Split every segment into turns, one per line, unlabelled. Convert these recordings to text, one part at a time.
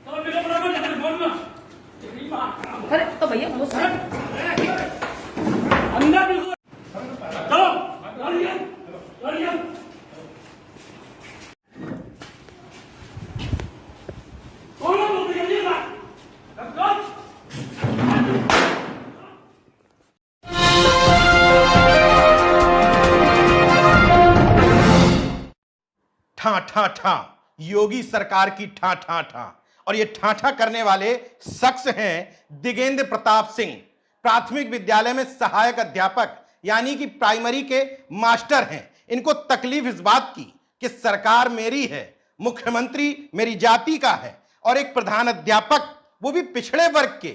अरे तो भैया
अंदर बिल्कुल चलो
ठा ठा ठा योगी सरकार की ठा ठा ठा। और ये ठाठा करने वाले शख्स हैं दिगेंद्र प्रताप सिंह, प्राथमिक विद्यालय में सहायक अध्यापक यानी कि प्राइमरी के मास्टर हैं। इनको तकलीफ इस बात की कि सरकार मेरी है, मुख्यमंत्री मेरी जाति का है और एक प्रधान अध्यापक वो भी पिछड़े वर्ग के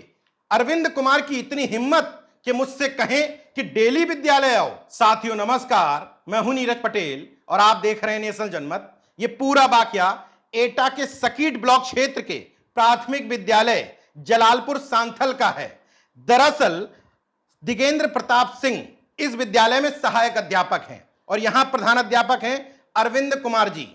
अरविंद कुमार की इतनी हिम्मत कि मुझसे कहें कि डेली विद्यालय आओ। साथियों नमस्कार, मैं हूं नीरज पटेल और आप देख रहे हैं नेशनल जनमत। ये पूरा वाकया एटा के सकीट ब्लॉक क्षेत्र के प्राथमिक विद्यालय जलालपुर सांथल का है। दरअसल दिगेंद्र प्रताप सिंह इस विद्यालय में सहायक अध्यापक हैं और यहां प्रधान अध्यापक हैं अरविंद कुमार जी।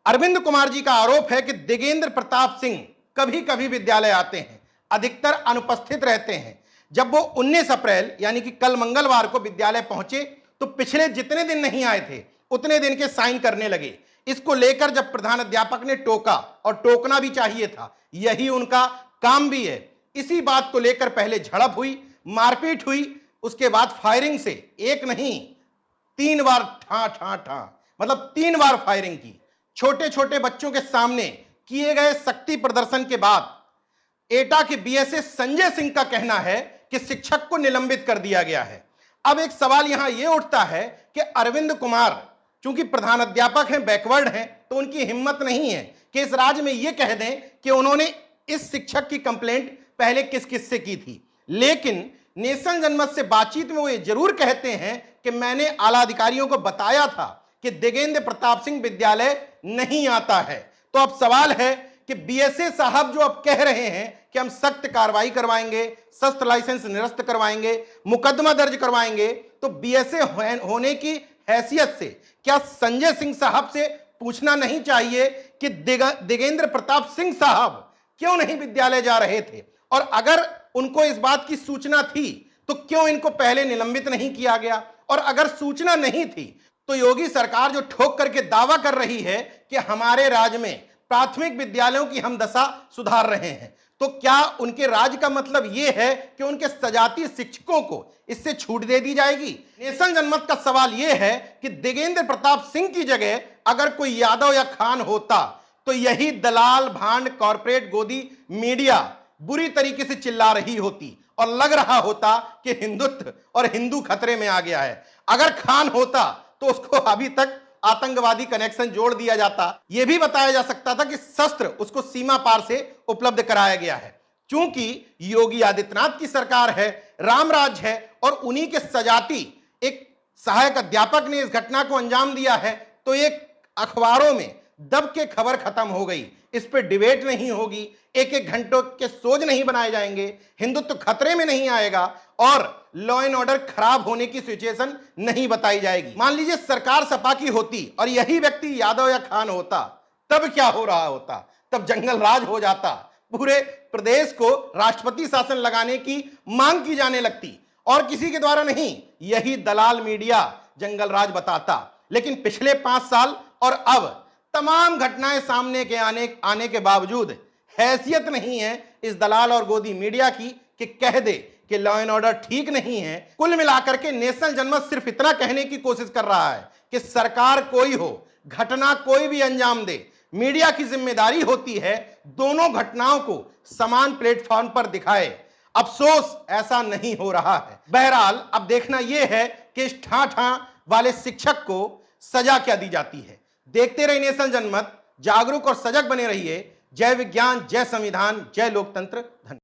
अरविंद कुमार जी का आरोप है कि दिगेंद्र प्रताप सिंह कभी कभी विद्यालय आते हैं, अधिकतर अनुपस्थित रहते हैं। जब वो 19 अप्रैल यानी कि कल मंगलवार को विद्यालय पहुंचे तो पिछले जितने दिन नहीं आए थे उतने दिन के साइन करने लगे। इसको लेकर जब प्रधान अध्यापक ने टोका, और टोकना भी चाहिए था, यही उनका काम भी है, इसी बात को लेकर पहले झड़प हुई, मारपीट हुई, उसके बाद फायरिंग से एक नहीं 3 बार ठा ठा ठा मतलब 3 बार फायरिंग की। छोटे छोटे बच्चों के सामने किए गए शक्ति प्रदर्शन के बाद एटा के बीएसए संजय सिंह का कहना है कि शिक्षक को निलंबित कर दिया गया है। अब एक सवाल यहां यह उठता है कि अरविंद कुमार चूंकि प्रधान अध्यापक हैं, बैकवर्ड हैं, तो उनकी हिम्मत नहीं है कि इस राज्य में यह कह दें कि उन्होंने इस शिक्षक की कंप्लेंट पहले किस किस से की थी। लेकिन नेशनल जनमत से बातचीत में वो ये जरूर कहते हैं कि मैंने आला अधिकारियों को बताया था कि दिगेंद्र प्रताप सिंह विद्यालय नहीं आता है। तो अब सवाल है कि बीएसए साहब जो अब कह रहे हैं कि हम सख्त कार्रवाई करवाएंगे, शस्त्र लाइसेंस निरस्त करवाएंगे, मुकदमा दर्ज करवाएंगे, तो बीएसए होने की हैसियत से क्या संजय सिंह साहब से पूछना नहीं चाहिए कि दिगेंद्र प्रताप सिंह साहब क्यों नहीं विद्यालय जा रहे थे? और अगर उनको इस बात की सूचना थी तो क्यों इनको पहले निलंबित नहीं किया गया? और अगर सूचना नहीं थी तो योगी सरकार जो ठोक करके दावा कर रही है कि हमारे राज्य में प्राथमिक विद्यालयों की हम दशा सुधार रहे हैं, तो क्या उनके राज्य का मतलब यह है कि उनके सजातीय शिक्षकों को इससे छूट दे दी जाएगी? नेशनल जनमत का सवाल यह है कि दिगेंद्र प्रताप सिंह की जगह अगर कोई यादव या खान होता तो यही दलाल भांड कॉर्पोरेट गोदी मीडिया बुरी तरीके से चिल्ला रही होती और लग रहा होता कि हिंदुत्व और हिंदू खतरे में आ गया है। अगर खान होता तो उसको अभी तक आतंकवादी कनेक्शन जोड़ दिया जाता। यह भी बताया जा सकता था कि शस्त्र उसको सीमा पार से उपलब्ध कराया गया है। क्योंकि योगी आदित्यनाथ की सरकार है, राम राज है और उन्हीं के सजाती एक सहायक अध्यापक ने इस घटना को अंजाम दिया है, तो एक अखबारों में दब के खबर खत्म हो गई। इस पर डिबेट नहीं होगी, एक एक घंटों के शोज नहीं बनाए जाएंगे, हिंदुत्व खतरे में नहीं आएगा और लॉ एंड ऑर्डर खराब होने की सिचुएशन नहीं बताई जाएगी। मान लीजिए सरकार सपा की होती और यही व्यक्ति यादव या खान होता, तब क्या हो रहा होता? तब जंगल राज हो जाता, पूरे प्रदेश को राष्ट्रपति शासन लगाने की मांग की जाने लगती और किसी के द्वारा नहीं, यही दलाल मीडिया जंगल राज बताता। लेकिन पिछले 5 साल और अब तमाम घटनाएं सामने के आने के बावजूद हैसियत नहीं है इस दलाल और गोदी मीडिया की कि कह दे कि लॉ एंड ऑर्डर ठीक नहीं है। कुल मिलाकर के नेशनल जनमत सिर्फ इतना कहने की कोशिश कर रहा है कि सरकार कोई हो, घटना कोई भी अंजाम दे, मीडिया की जिम्मेदारी होती है दोनों घटनाओं को समान प्लेटफॉर्म पर दिखाए। अफसोस ऐसा नहीं हो रहा है। बहरहाल अब देखना यह है कि इस ठा वाले शिक्षक को सजा क्या दी जाती है। देखते रहिए नेशनल जनमत, जागरूक और सजग बने रहिए। जय विज्ञान, जय संविधान, जय लोकतंत्र। धन्यवाद।